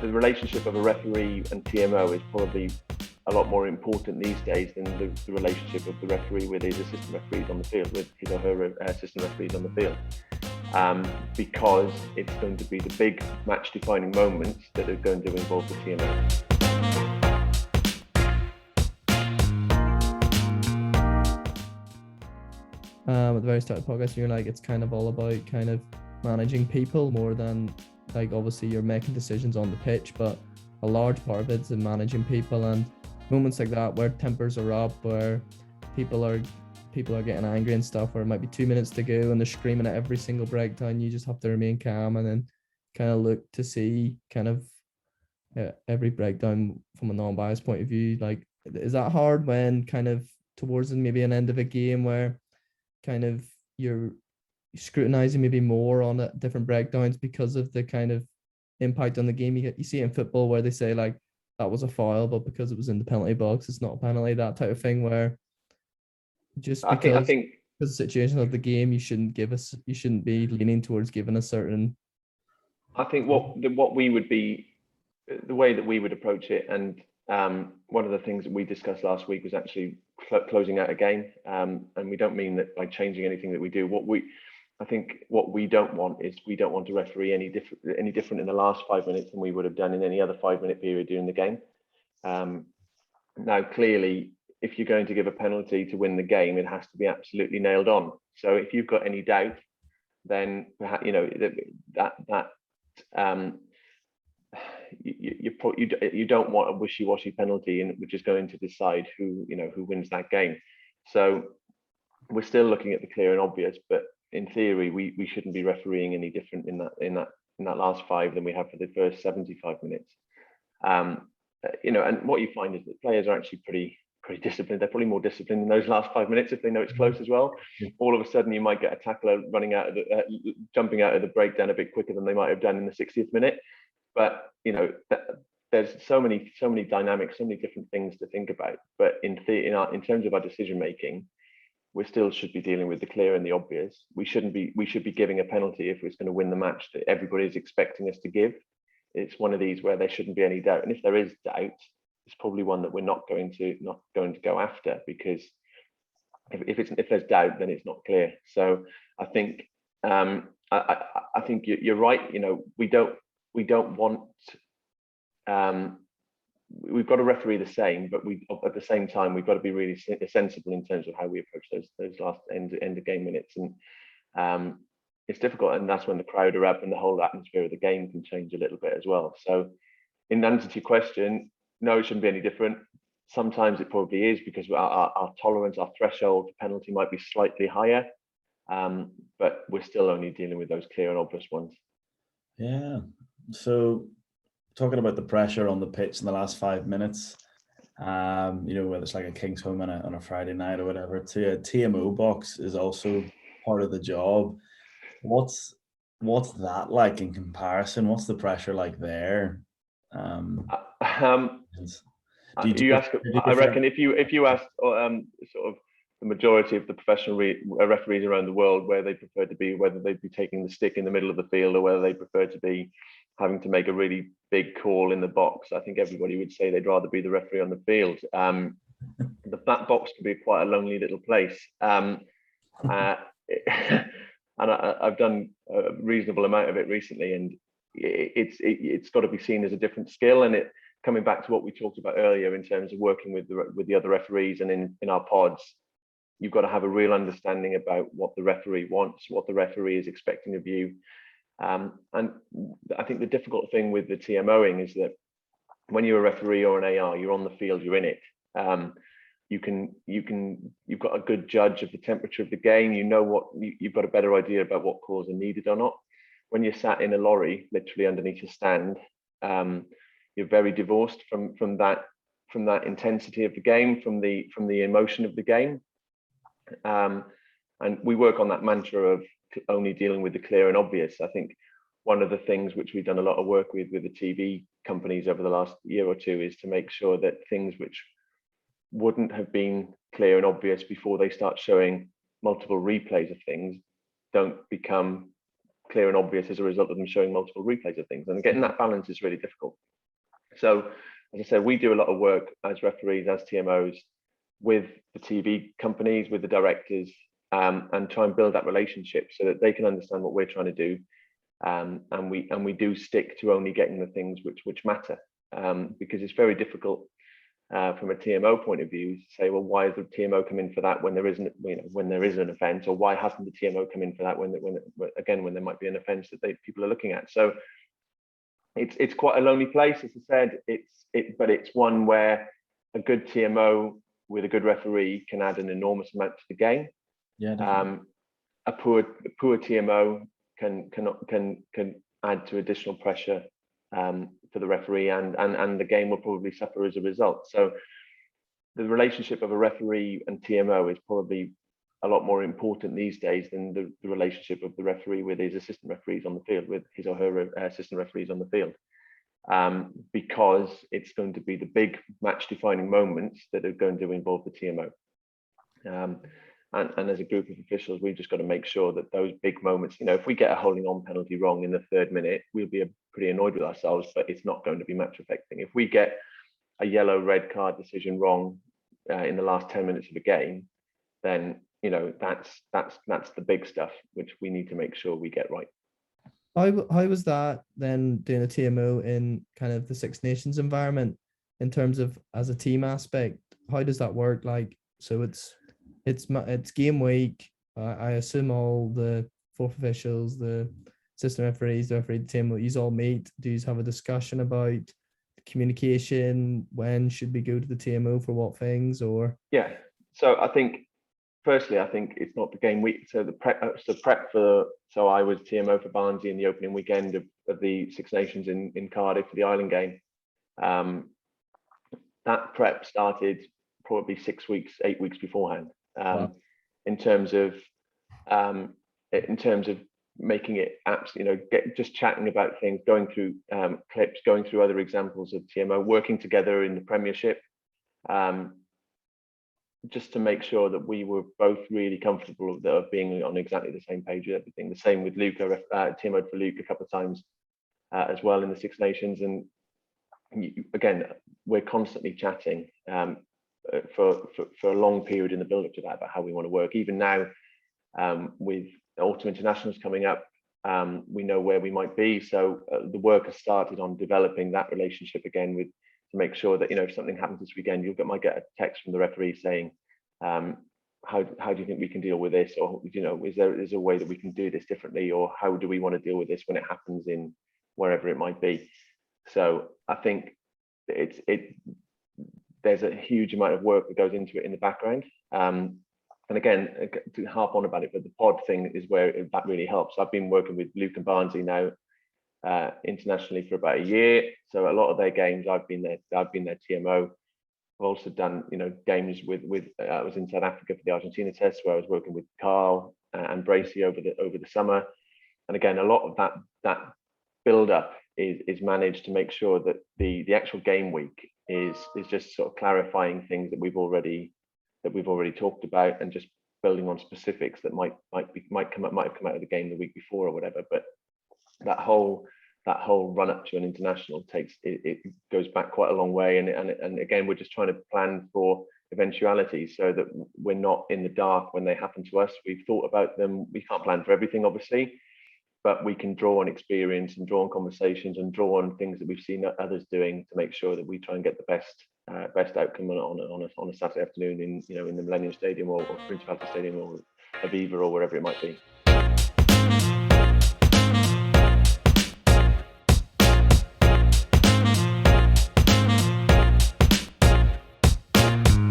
the relationship of a referee and TMO is probably a lot more important these days than the relationship of the referee with his assistant referees on the field, with his or her assistant referees on the field. Because it's going to be the big match-defining moments that are going to involve the TMO. At the very start of the podcast, you're like, it's kind of all about kind of managing people more than, like, obviously you're making decisions on the pitch, but a large part of it's in managing people, and moments like that where tempers are up, where people are getting angry and stuff, where it might be 2 minutes to go and they're screaming at every single breakdown. You just have to remain calm and then kind of look to see kind of every breakdown from a non-biased point of view. Like, is that hard when kind of towards maybe an end of a game where kind of you're scrutinizing maybe more on different breakdowns because of the kind of impact on the game? You see it in football where they say, like, that was a foul, but because it was in the penalty box, it's not a penalty, that type of thing, where just because I think the situation of the game, you shouldn't be leaning towards giving a certain. I think what we would be, the way that we would approach it, and one of the things that we discussed last week was actually closing out a game, and we don't mean that by changing anything that we do. I think what we don't want is, we don't want to referee any different in the last 5 minutes than we would have done in any other 5-minute period during the game. Now, clearly, if you're going to give a penalty to win the game, it has to be absolutely nailed on. So if you've got any doubt, then you know you don't want a wishy-washy penalty, which is going to decide who wins that game. So we're still looking at the clear and obvious, but in theory, we shouldn't be refereeing any different in that last 5 than we have for the first 75 minutes. And what you find is that players are actually pretty disciplined. They're probably more disciplined in those last 5 minutes if they know it's close as well. All of a sudden, you might get a tackler jumping out of the breakdown a bit quicker than they might have done in the 60th minute. But there's so many dynamics, so many different things to think about. But in terms of our decision making, we still should be dealing with the clear and the obvious. We should be giving a penalty if it's going to win the match that everybody is expecting us to give. It's one of these where there shouldn't be any doubt, and if there is doubt, it's probably one that we're not going to go after, because if there's doubt, then it's not clear. So I think I think you're right. We don't want. We've got to referee the same, but at the same time, we've got to be really sensible in terms of how we approach those last end of game minutes. And it's difficult, and that's when the crowd are up and the whole atmosphere of the game can change a little bit as well. So in answer to your question, no, it shouldn't be any different. Sometimes it probably is, because our tolerance, our threshold for penalty might be slightly higher, but we're still only dealing with those clear and obvious ones. Yeah. So talking about the pressure on the pitch in the last 5 minutes, whether it's like a King's Home on a Friday night or whatever, to a TMO box is also part of the job. What's that like in comparison? What's the pressure like there? I reckon if you ask sort of the majority of the professional referees around the world where they prefer to be, whether they'd be taking the stick in the middle of the field or whether they prefer to be having to make a really big call in the box, I think everybody would say they'd rather be the referee on the field. That box can be quite a lonely little place. And I've done a reasonable amount of it recently, and it's got to be seen as a different skill. And coming back to what we talked about earlier in terms of working with the other referees and in our pods, you've got to have a real understanding about what the referee wants, what the referee is expecting of you. And I think the difficult thing with the TMOing is that when you're a referee or an AR, you're on the field, you're in it. You've got a good judge of the temperature of the game. You've got a better idea about what calls are needed or not. When you're sat in a lorry, literally underneath a stand, you're very divorced from that intensity of the game, from the emotion of the game. And we work on that mantra of only dealing with the clear and obvious. I think one of the things which we've done a lot of work with the TV companies over the last year or two is to make sure that things which wouldn't have been clear and obvious before they start showing multiple replays of things don't become clear and obvious as a result of them showing multiple replays of things. And getting that balance is really difficult. So, as I said, we do a lot of work as referees, as TMOs, with the TV companies, with the directors, and try and build that relationship so that they can understand what we're trying to do, and we do stick to only getting the things which matter, because it's very difficult from a TMO point of view to say, well, why has the TMO come in for that when there isn't, when there is an offence, or why hasn't the TMO come in for that when there might be an offence that people are looking at. So it's quite a lonely place, as I said. But it's one where a good TMO with a good referee can add an enormous amount to the game. Yeah. A poor TMO can add to additional pressure for the referee, and the game will probably suffer as a result. So the relationship of a referee and TMO is probably a lot more important these days than the relationship of the referee with his assistant referees on the field, with his or her assistant referees on the field, because it's going to be the big match defining moments that are going to involve the TMO. And as a group of officials, we've just got to make sure that those big moments, if we get a holding on penalty wrong in the 3rd minute, we'll be pretty annoyed with ourselves, but it's not going to be match affecting. If we get a yellow red card decision wrong in the last 10 minutes of a game, then that's the big stuff which we need to make sure we get right. How was that then, doing a TMO in kind of the Six Nations environment, in terms of as a team aspect? How does that work? Like, so it's game week. I assume all the 4th officials, the assistant referees, the referee, the TMO, you all meet. Do you have a discussion about communication? When should we go to the TMO for what things? Or yeah, so I think, firstly, I think it's not the game week. So the prep for, so I was TMO for Barnsley in the opening weekend of the Six Nations in Cardiff for the Island game. That prep started probably 6 weeks, 8 weeks beforehand. Wow. In terms of making it absolutely, just chatting about things, going through clips, going through other examples of TMO, working together in the Premiership. Just to make sure that we were both really comfortable of being on exactly the same page with everything. The same with Luke. I TMO'd for Luke a couple of times as well in the Six Nations. And again, we're constantly chatting for a long period in the build-up to that about how we want to work. Even now, with autumn internationals coming up, we know where we might be. So the work has started on developing that relationship again, to make sure that, if something happens this weekend, might get a text from the referee saying, how do you think we can deal with this? Or, is there a way that we can do this differently? Or how do we want to deal with this when it happens in wherever it might be? So I think there's a huge amount of work that goes into it in the background. And again, to harp on about it, but the pod thing is where that really helps. I've been working with Luke and Barnsley now internationally for about a year. So a lot of their games, I've been their TMO. I've also done, games with I was in South Africa for the Argentina test, where I was working with Carl and Bracey over the summer. And again, a lot of that build up is managed to make sure that the actual game week is just sort of clarifying things that we've already talked about, and just building on specifics that might have come out of the game the week before or whatever. But that whole run up to an international it goes back quite a long way, and again, we're just trying to plan for eventualities so that we're not in the dark when they happen to us. We've thought about them. We can't plan for everything, obviously, but we can draw on experience and draw on conversations and draw on things that we've seen others doing to make sure that we try and get the best outcome on a Saturday afternoon in the Millennium Stadium or Prince Alfred Stadium or Aviva or wherever it might be.